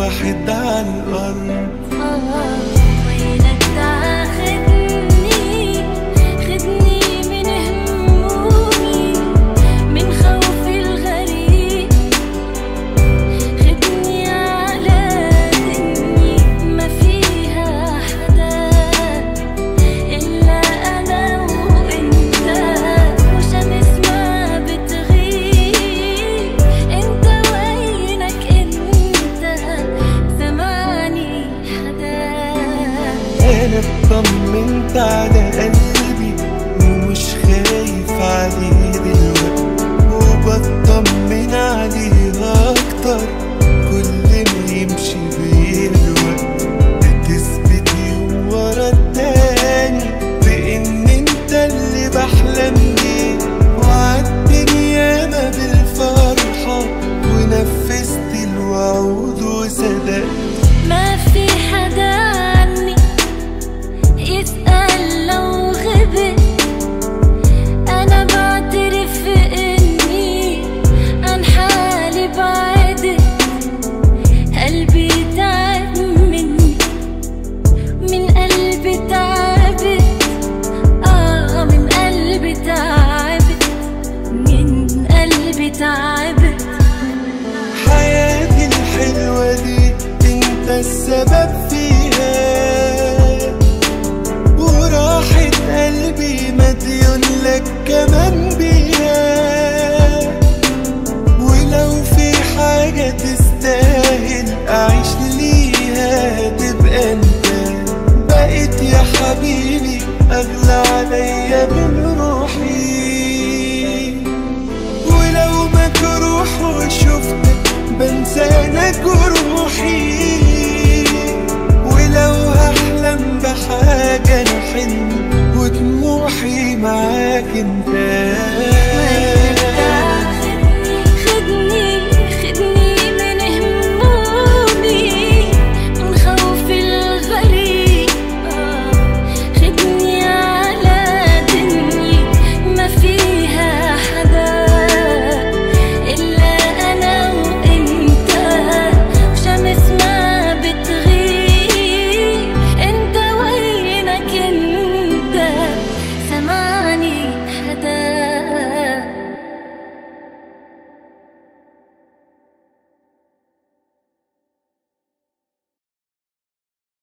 واحد على الأرض. وينك تاخدني، خدني من همومي، من خوفي الغريب، خدني على دني ما فيها حدا إلا أنا وإنت، وشمس ما بتغيب. إنت وينك إنت، زماني حدا. أنا اطمنت على قلبي ومش خايف عليه دلوقتي، وبطمن عليه أكتر كل ما يمشي بيه الوقت. بتثبت يوم ورا التاني بإن انت اللي بحلم بيه، وعدتني ياما بالفرحة ونفذت الوعود وصدقت. ما في حدا عني يسأل لو غبت، أنا بعترف إني عن حالي بعدت. قلبي تعب مني، من قلبي تعبت، من قلبي تعبت، من قلبي تعبت. حياتي الحلوة دي انت السبب فيها، وراحة قلبي مديون لك كمان بيها. ولو في حاجة تستاهل أعيش ليها تبقى انت، بقيت يا حبيبي أغلى عليا من روحي. ولو مجروح وشفتك بنسى أنا جروحي، ولو هحلم بحاجة نحن ودموحي معاك انت.